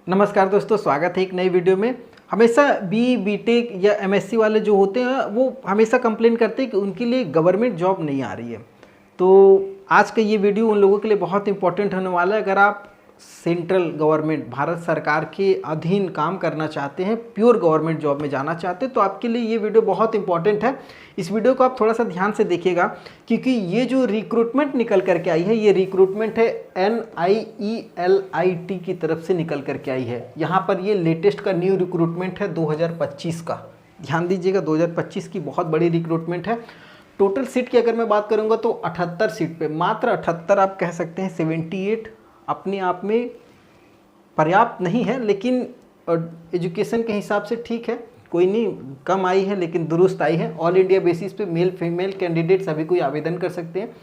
नमस्कार दोस्तों, स्वागत है एक नई वीडियो में। हमेशा बीटेक या एमएससी वाले जो होते हैं वो हमेशा कंप्लेन करते हैं कि उनके लिए गवर्नमेंट जॉब नहीं आ रही है। तो आज का ये वीडियो उन लोगों के लिए बहुत इंपॉर्टेंट होने वाला है। अगर आप सेंट्रल गवर्नमेंट भारत सरकार के अधीन काम करना चाहते हैं, प्योर गवर्नमेंट जॉब में जाना चाहते हैं, तो आपके लिए ये वीडियो बहुत इंपॉर्टेंट है। इस वीडियो को आप थोड़ा सा ध्यान से देखिएगा, क्योंकि ये जो रिक्रूटमेंट निकल करके आई है, ये रिक्रूटमेंट है NIELIT की तरफ से निकल करके आई है। यहाँ पर ये लेटेस्ट का न्यू रिक्रूटमेंट है 2025 का। ध्यान दीजिएगा, 2025 की बहुत बड़ी रिक्रूटमेंट है। टोटल सीट की अगर मैं बात करूँगा तो 78 सीट पे, मात्र 78, आप कह सकते हैं 78 अपने आप में पर्याप्त नहीं है, लेकिन एजुकेशन के हिसाब से ठीक है, कोई नहीं, कम आई है लेकिन दुरुस्त आई है। ऑल इंडिया बेसिस पे मेल फीमेल कैंडिडेट सभी कोई आवेदन कर सकते हैं।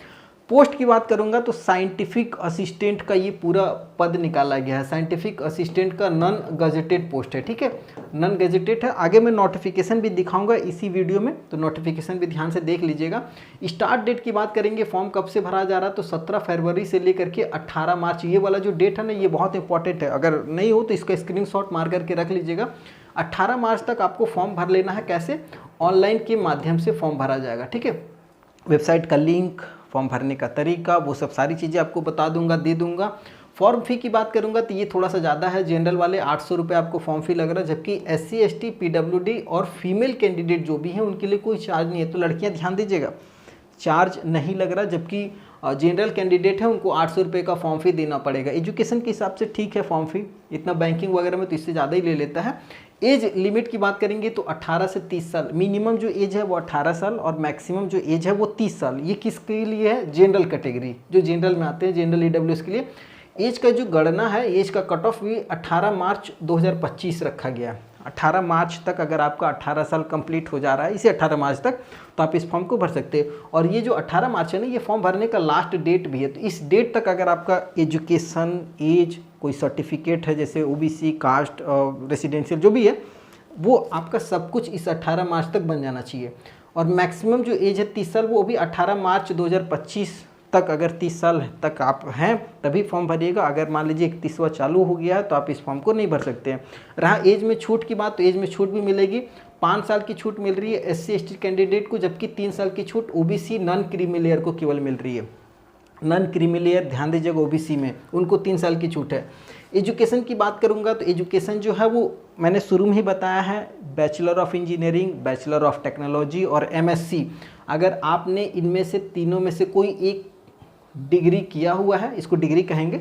पोस्ट की बात करूंगा तो साइंटिफिक असिस्टेंट का ये पूरा पद निकाला गया है। साइंटिफिक असिस्टेंट का नॉन गजेटेड पोस्ट है, ठीक है, नॉन गजेटेड है। आगे मैं नोटिफिकेशन भी दिखाऊंगा इसी वीडियो में, तो नोटिफिकेशन भी ध्यान से देख लीजिएगा। स्टार्ट डेट की बात करेंगे, फॉर्म कब से भरा जा रहा है, तो 17 फरवरी से लेकर के 18 मार्च, ये वाला जो डेट है ना, ये बहुत इंपॉर्टेंट है। अगर नहीं हो तो इसका स्क्रीनशॉट मार करके रख लीजिएगा। 18 मार्च तक आपको फॉर्म भर लेना है। कैसे? ऑनलाइन के माध्यम से फॉर्म भरा जाएगा, ठीक है। वेबसाइट का लिंक, फॉर्म भरने का तरीका, वो सब सारी चीज़ें आपको बता दूंगा, दे दूंगा। फॉर्म फी की बात करूंगा तो ये थोड़ा सा ज़्यादा है। जनरल वाले 800 रुपये आपको फॉर्म फी लग रहा है, जबकि SC ST PWD और फीमेल कैंडिडेट जो भी हैं उनके लिए कोई चार्ज नहीं है। तो लड़कियां ध्यान दीजिएगा, चार्ज नहीं लग रहा, जबकि जनरल कैंडिडेट है उनको 800 रुपये का फॉर्म फी देना पड़ेगा। एजुकेशन के हिसाब से ठीक है फॉर्म फी, इतना बैंकिंग वगैरह में तो इससे ज़्यादा ही ले लेता है। एज लिमिट की बात करेंगे तो 18 से 30 साल, मिनिमम जो एज है वो 18 साल और मैक्सिमम जो एज है वो 30 साल। ये किसके लिए है? जनरल कैटेगरी, जो जनरल में आते हैं, जनरल EWS के लिए। एज का जो गणना है, एज का कट ऑफ भी 18 मार्च 2025 रखा गया है। 18 मार्च तक अगर आपका 18 साल कंप्लीट हो जा रहा है, इसी 18 मार्च तक, तो आप इस फॉर्म को भर सकते हैं। और ये जो 18 मार्च है ना, ये फॉर्म भरने का लास्ट डेट भी है। तो इस डेट तक अगर आपका एजुकेशन, एज, कोई सर्टिफिकेट है जैसे OBC, कास्ट, रेसिडेंशियल जो भी है, वो आपका सब कुछ इस 18 मार्च तक बन जाना चाहिए। और मैक्सिमम जो एज है 30 साल, वो भी 18 मार्च 2025 तक, अगर 30 साल तक आप हैं तभी फॉर्म भरिएगा। अगर मान लीजिए 31वां चालू हो गया है तो आप इस फॉर्म को नहीं भर सकते हैं। रहा एज में छूट की बात, तो एज में छूट भी मिलेगी। 5 साल की छूट मिल रही है SC ST कैंडिडेट को, जबकि 3 साल की छूट OBC नॉन क्रीमी लेयर को केवल मिल रही है। नॉन क्रीमी लेयर, ध्यान दीजिएगा, OBC में उनको 3 साल की छूट है। एजुकेशन की बात करूंगा तो एजुकेशन जो है वो मैंने शुरू में ही बताया है, bachelor of engineering, bachelor of technology और MSc। अगर आपने इनमें से तीनों में से कोई एक डिग्री किया हुआ है, इसको डिग्री कहेंगे।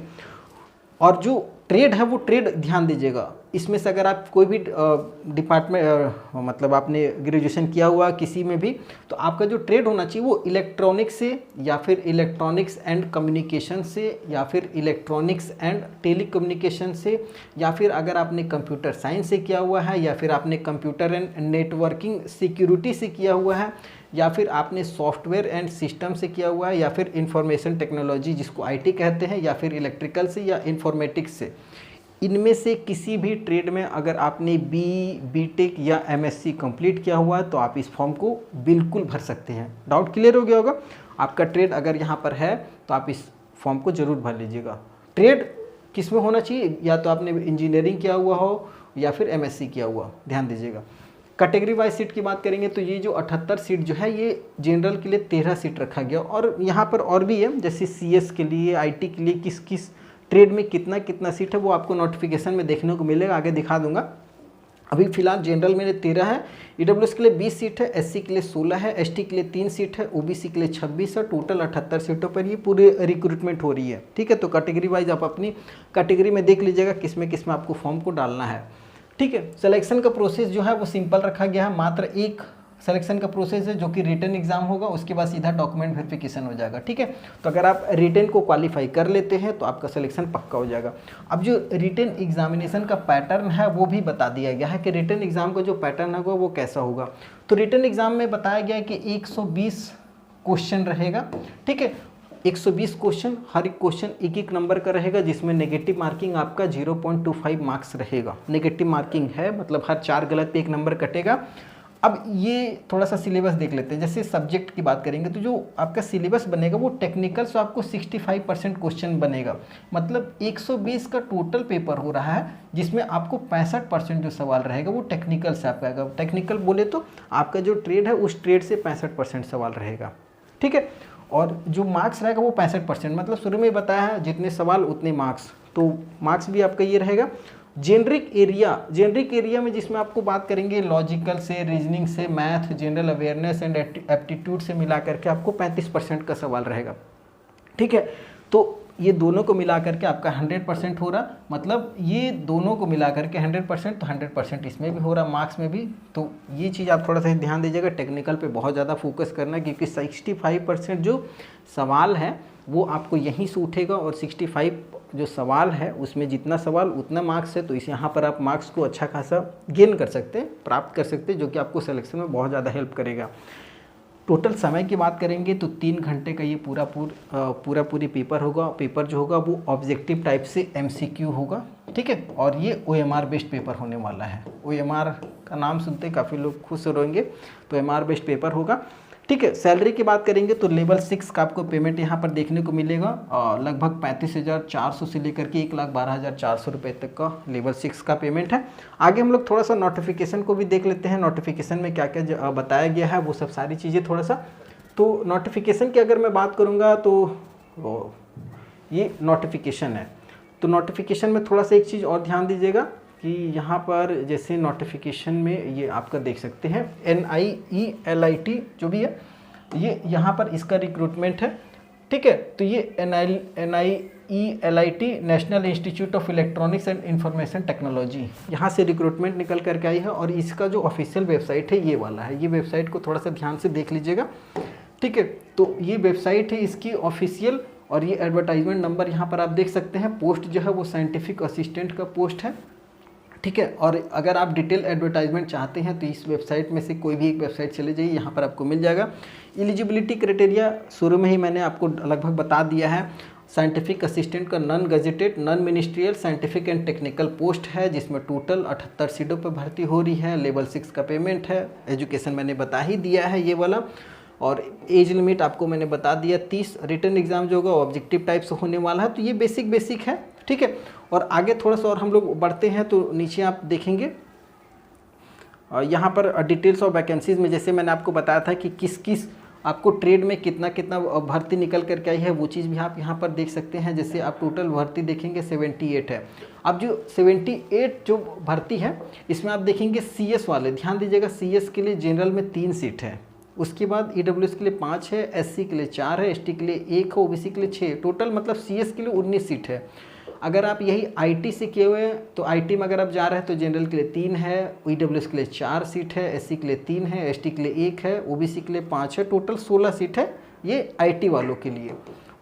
और जो ट्रेड है वो ट्रेड, ध्यान दीजिएगा, इसमें से अगर आप कोई भी डिपार्टमेंट, मतलब आपने ग्रेजुएशन किया हुआ किसी में भी, तो आपका जो ट्रेड होना चाहिए वो इलेक्ट्रॉनिक्स से, या फिर इलेक्ट्रॉनिक्स एंड कम्युनिकेशन से, या फिर इलेक्ट्रॉनिक्स एंड टेलीकम्युनिकेशन से, या फिर अगर आपने कंप्यूटर साइंस से किया हुआ है, या फिर आपने कंप्यूटर एंड नेटवर्किंग सिक्योरिटी से किया हुआ है, या फिर आपने सॉफ्टवेयर एंड सिस्टम से किया हुआ है, या फिर इंफॉर्मेशन टेक्नोलॉजी जिसको IT कहते हैं, या फिर इलेक्ट्रिकल से या इंफॉर्मेटिक्स से। इनमें से किसी भी ट्रेड में अगर आपने BTech या MSc कंप्लीट किया हुआ है तो आप इस फॉर्म को बिल्कुल भर सकते हैं। डाउट क्लियर हो गया होगा? आपका ट्रेड अगर यहाँ पर है तो आप इस फॉर्म को जरूर भर लीजिएगा। ट्रेड किस में होना चाहिए? या तो आपने इंजीनियरिंग किया हुआ हो या फिर MSc किया हुआ, ध्यान दीजिएगा। कैटेगरी वाइज सीट की बात करेंगे तो ये जो 78 सीट जो है, ये जनरल के लिए 13 सीट रखा गया। और यहाँ पर और भी है, जैसे CS के लिए, IT के लिए, किस किस ट्रेड में कितना कितना सीट है वो आपको नोटिफिकेशन में देखने को मिलेगा, आगे दिखा दूंगा। अभी फिलहाल जनरल में 13 है, EWS के लिए 20 सीट है, SC के लिए 16 है, ST के लिए 3 सीट है, OBC के लिए 26 है। टोटल 78 सीटों पर ये पूरे रिक्रूटमेंट हो रही है, ठीक है। तो कैटेगरी वाइज आप अपनी कैटेगरी में देख लीजिएगा किस में आपको फॉर्म को डालना है, ठीक है। सिलेक्शन का प्रोसेस जो है वो सिंपल रखा गया है। मात्र एक सिलेक्शन का प्रोसेस है जो कि रिटन एग्जाम होगा, उसके बाद सीधा डॉक्यूमेंट वेरिफिकेशन हो जाएगा, ठीक है। तो अगर आप रिटन को क्वालिफाई कर लेते हैं तो आपका सिलेक्शन पक्का हो जाएगा। अब जो रिटन एग्जामिनेशन का पैटर्न है वो भी बता दिया गया है कि रिटन एग्जाम का जो पैटर्न होगा वो कैसा होगा। तो रिटन एग्जाम में बताया गया है कि 120 क्वेश्चन रहेगा, ठीक है। 120 क्वेश्चन, हर एक क्वेश्चन एक एक नंबर का रहेगा, जिसमें नेगेटिव मार्किंग आपका 0.25 मार्क्स रहेगा। नेगेटिव मार्किंग है मतलब हर 4 गलत पे 1 नंबर कटेगा। अब ये थोड़ा सा सिलेबस देख लेते हैं। जैसे सब्जेक्ट की बात करेंगे तो जो आपका सिलेबस बनेगा वो टेक्निकल से आपको 65% क्वेश्चन बनेगा, मतलब 120 का टोटल पेपर हो रहा है, जिसमें आपको 65% जो सवाल रहेगा वो टेक्निकल से आपका आएगा। टेक्निकल बोले तो आपका जो ट्रेड है उस ट्रेड से 65% सवाल रहेगा, ठीक है। और जो मार्क्स रहेगा वो 65%, मतलब शुरू में बताया है जितने सवाल उतने मार्क्स, तो मार्क्स भी आपका ये रहेगा। जेनरिक एरिया में जिसमें आपको बात करेंगे लॉजिकल से, रीजनिंग से, math, general awareness and aptitude से मिला करके आपको 35% का सवाल रहेगा, ठीक है। तो ये दोनों को मिला करके आपका 100% हो रहा, मतलब ये दोनों को मिला करके 100%, तो 100% इसमें भी हो रहा, मार्क्स में भी। तो ये चीज़ आप थोड़ा सा ध्यान दीजिएगा, टेक्निकल पे बहुत ज़्यादा फोकस करना, क्योंकि 65% जो सवाल है वो आपको यहीं से उठेगा, और 65 जो सवाल है उसमें जितना सवाल उतना मार्क्स है, तो इस यहाँ पर आप मार्क्स को अच्छा खासा गेन कर सकते हैं, प्राप्त कर सकते हैं, जो कि आपको सिलेक्शन में बहुत ज़्यादा हेल्प करेगा। टोटल समय की बात करेंगे तो 3 घंटे का ये पूरी पेपर होगा। पेपर जो होगा वो ऑब्जेक्टिव टाइप से MCQ होगा, ठीक है। और ये OMR बेस्ड पेपर होने वाला है। OMR का नाम सुनते काफ़ी लोग खुश रहेंगे, तो OMR बेस्ड पेपर होगा, ठीक है। सैलरी की बात करेंगे तो लेवल 6 का आपको पेमेंट यहाँ पर देखने को मिलेगा, लगभग 35,400 से लेकर के 1,12,400 रुपये तक का लेवल 6 का पेमेंट है। आगे हम लोग थोड़ा सा नोटिफिकेशन को भी देख लेते हैं, नोटिफिकेशन में क्या क्या बताया गया है वो सब सारी चीज़ें थोड़ा सा। तो नोटिफिकेशन की अगर मैं बात करूँगा तो ये नोटिफिकेशन है, तो नोटिफिकेशन में थोड़ा सा एक चीज़ और ध्यान दीजिएगा कि यहाँ पर जैसे नोटिफिकेशन में ये आपका देख सकते हैं NIELIT जो भी है, ये यहाँ पर इसका रिक्रूटमेंट है, ठीक है। तो ये NIELIT national institute of electronics and information technology, यहाँ से रिक्रूटमेंट निकल करके आई है। और इसका जो ऑफिशियल वेबसाइट है ये वाला है, ये वेबसाइट को थोड़ा सा ध्यान से देख लीजिएगा, ठीक है। तो ये वेबसाइट है इसकी ऑफिशियल, और ये एडवर्टाइजमेंट नंबर यहाँ पर आप देख सकते हैं। पोस्ट जो है वो साइंटिफिक असिस्टेंट का पोस्ट है, ठीक है। और अगर आप डिटेल एडवर्टाइजमेंट चाहते हैं तो इस वेबसाइट में से कोई भी एक वेबसाइट चले जाइए, यहाँ पर आपको मिल जाएगा। एलिजिबिलिटी क्राइटेरिया शुरू में ही मैंने आपको लगभग बता दिया है। साइंटिफिक असिस्टेंट का non gazetted, non ministerial, scientific and technical post है, जिसमें टोटल 78 सीटों पर भर्ती हो रही है। लेवल 6 का पेमेंट है। एजुकेशन मैंने बता ही दिया है ये वाला, और एज लिमिट आपको मैंने बता दिया 30। रिटर्न एग्जाम जो होगा ऑब्जेक्टिव टाइप से होने वाला है। तो ये बेसिक है, ठीक है। और आगे थोड़ा सा और हम लोग बढ़ते हैं तो नीचे आप देखेंगे यहाँ पर डिटेल्स और वैकेंसीज में जैसे मैंने आपको बताया था कि किस किस आपको ट्रेड में कितना कितना भर्ती निकल करके आई है, वो चीज़ भी आप यहाँ पर देख सकते हैं। जैसे आप टोटल भर्ती देखेंगे 78 है। अब जो 78 जो भर्ती है इसमें आप देखेंगे CS वाले, ध्यान दीजिएगा, CS के लिए जनरल में 3 सीट है, उसके बाद EWS के लिए 5 है, SC के लिए 4 है, ST के लिए 1 है, OBC के लिए 6, टोटल मतलब CS के लिए 19 सीट है। अगर आप यही IT से किए हुए हैं तो IT में अगर आप जा रहे हैं तो जनरल के लिए 3 है, EWS के लिए 4 सीट है, SC के लिए 3 है, ST के लिए 1 है, OBC के लिए 5 है, टोटल 16 सीट है ये IT वालों के लिए।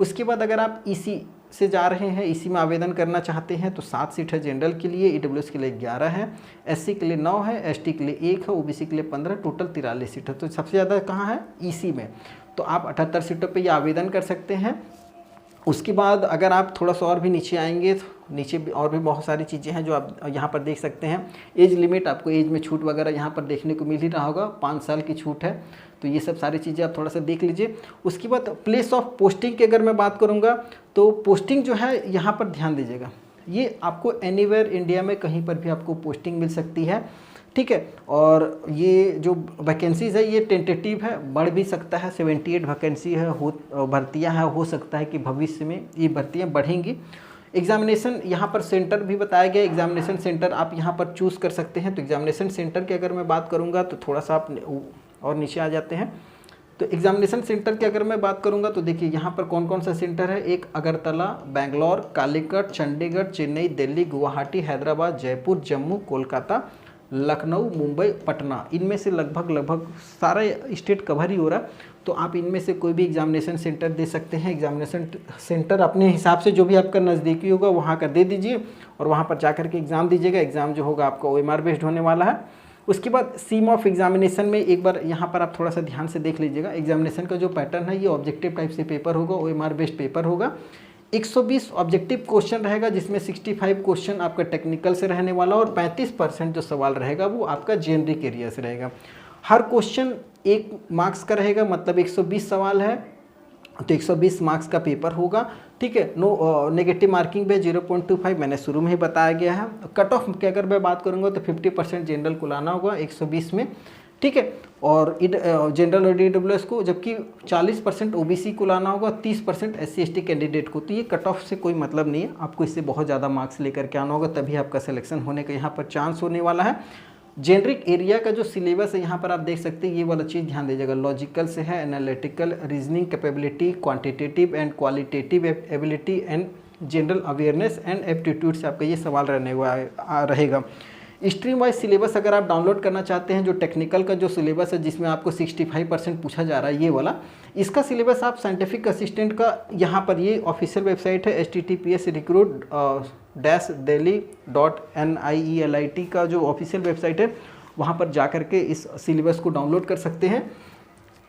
उसके बाद अगर आप EC से जा रहे हैं, EC में आवेदन करना चाहते हैं तो 7 सीट है जनरल के लिए, EWS के लिए 11 है, SC के लिए 9 है, ST के लिए 1 है, OBC के लिए 15, टोटल 43 सीट है। तो सबसे ज़्यादा कहाँ है? EC में। तो आप 78 सीटों पे ये आवेदन कर सकते हैं। उसके बाद अगर आप थोड़ा सा और भी नीचे आएंगे तो नीचे भी और भी बहुत सारी चीज़ें हैं जो आप यहाँ पर देख सकते हैं। एज लिमिट, आपको एज में छूट वगैरह यहाँ पर देखने को मिल ही रहा होगा, 5 साल की छूट है। तो ये सब सारी चीज़ें आप थोड़ा सा देख लीजिए। उसके बाद प्लेस ऑफ पोस्टिंग की अगर मैं बात करूँगा तो पोस्टिंग जो है यहाँ पर ध्यान दीजिएगा, ये आपको एनीवेयर इंडिया में कहीं पर भी आपको पोस्टिंग मिल सकती है, ठीक है। और ये जो वैकेंसीज़ है ये टेंटेटिव है, बढ़ भी सकता है, 78 वैकेंसी है, भर्तियां हैं, हो सकता है कि भविष्य में ये भर्तियां बढ़ेंगी। एग्जामिनेशन यहाँ पर सेंटर भी बताया गया, एग्जामिनेशन सेंटर आप यहाँ पर चूज़ कर सकते हैं। तो एग्जामिनेशन सेंटर की अगर मैं बात करूँगा तो थोड़ा सा आप और नीचे आ जाते हैं। तो एग्जामिनेशन सेंटर की अगर मैं बात करूँगा तो देखिए यहाँ पर कौन कौन सा सेंटर है। एक अगरतला, बेंगलोर, कालीकट, चंडीगढ़, चेन्नई, दिल्ली, गुवाहाटी, हैदराबाद, जयपुर, जम्मू, कोलकाता, लखनऊ, मुंबई, पटना, इनमें से लगभग सारा स्टेट कवर ही हो रहा। तो आप इनमें से कोई भी एग्जामिनेशन सेंटर दे सकते हैं। एग्जामिनेशन सेंटर अपने हिसाब से जो भी आपका नज़दीकी होगा वहाँ का दे दीजिए और वहाँ पर जाकर के एग्ज़ाम दीजिएगा। एग्ज़ाम जो होगा आपका OMR बेस्ड होने वाला है। उसके बाद सीम ऑफ एग्जामिनेशन में एक बार यहाँ पर आप थोड़ा सा ध्यान से देख लीजिएगा। एग्जामिनेशन का जो पैटर्न है ये ऑब्जेक्टिव टाइप से पेपर होगा, OMR बेस्ड पेपर होगा। 120 ऑब्जेक्टिव क्वेश्चन रहेगा जिसमें 65 क्वेश्चन आपका टेक्निकल से रहने वाला और 35% जो सवाल रहेगा वो आपका जेनरिक एरिया से रहेगा। हर क्वेश्चन 1 मार्क्स का रहेगा, मतलब 120 सवाल है तो 120 मार्क्स का पेपर होगा, ठीक है। नो नेगेटिव मार्किंग पे 0.25 मैंने शुरू में ही बताया गया है। कट ऑफ की अगर मैं बात करूँगा तो 50% जनरल को लाना होगा 120 में, ठीक है, और जनरल और EWS को, जबकि 40% OBC को लाना होगा, 30% SC/ST कैंडिडेट को। तो ये कट ऑफ से कोई मतलब नहीं है, आपको इससे बहुत ज़्यादा मार्क्स लेकर के आना होगा, तभी आपका सिलेक्शन होने का यहाँ पर चांस होने वाला है। जेनरिक एरिया का जो सिलेबस है यहाँ पर आप देख सकते हैं, ये वाला चीज़ ध्यान दीजिएगा। लॉजिकल से है, analytical, reasoning capability, quantitative and qualitative ability and general awareness and aptitude से आपका ये सवाल रहेगा। स्ट्रीम वाइज सिलेबस अगर आप डाउनलोड करना चाहते हैं, जो टेक्निकल का जो सिलेबस है जिसमें आपको 65% पूछा जा रहा है, ये वाला, इसका सिलेबस आप साइंटिफिक असिस्टेंट का यहाँ पर, ये ऑफिशियल वेबसाइट है https://recruit.delhi.nielt का जो ऑफिशियल वेबसाइट है, वहाँ पर जा कर के इस सिलेबस को डाउनलोड कर सकते हैं।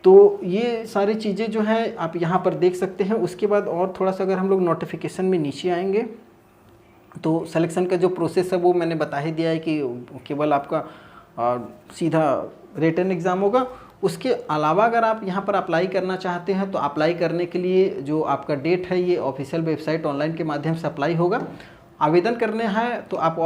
तो ये सारी चीज़ें जो हैं आप यहाँ पर देख सकते हैं। उसके बाद और थोड़ा सा अगर हम लोग नोटिफिकेशन में नीचे आएंगे तो सिलेक्शन का जो प्रोसेस है वो मैंने बता ही दिया है कि केवल आपका सीधा रिटन एग्ज़ाम होगा। उसके अलावा अगर आप यहाँ पर अप्लाई करना चाहते हैं तो अप्लाई करने के लिए जो आपका डेट है, ये ऑफिशियल वेबसाइट ऑनलाइन के माध्यम से अप्लाई होगा। आवेदन करने हैं तो आप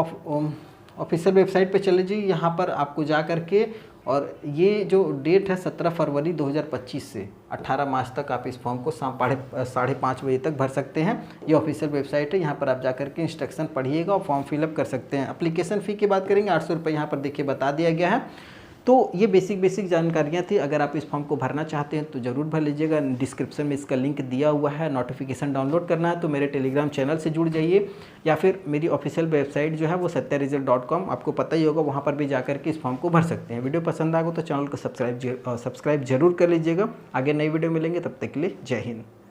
ऑफिशियल वेबसाइट पे चले जाइए, यहाँ पर आपको जा कर के, और ये जो डेट है 17 फरवरी 2025 से 18 मार्च तक आप इस फॉर्म को शाम 5:30 बजे तक भर सकते हैं। ये ऑफिशियल वेबसाइट है, यहाँ पर आप जा कर के इंस्ट्रक्शन पढ़िएगा और फॉर्म फिलअप कर सकते हैं। एप्लीकेशन फ़ी की बात करेंगे 800 रुपये, यहाँ पर देखिए बता दिया गया है। तो ये बेसिक जानकारियाँ थी। अगर आप इस फॉर्म को भरना चाहते हैं तो ज़रूर भर लीजिएगा। डिस्क्रिप्शन में इसका लिंक दिया हुआ है। नोटिफिकेशन डाउनलोड करना है तो मेरे टेलीग्राम चैनल से जुड़ जाइए, या फिर मेरी ऑफिशियल वेबसाइट जो है वो satyaresult.com, आपको पता ही होगा, वहाँ पर भी जाकर के इस फॉर्म को भर सकते हैं। वीडियो पसंद आएगा तो चैनल को सब्सक्राइब जरूर कर लीजिएगा। आगे नई वीडियो मिलेंगे, तब तक के लिए जय हिंद।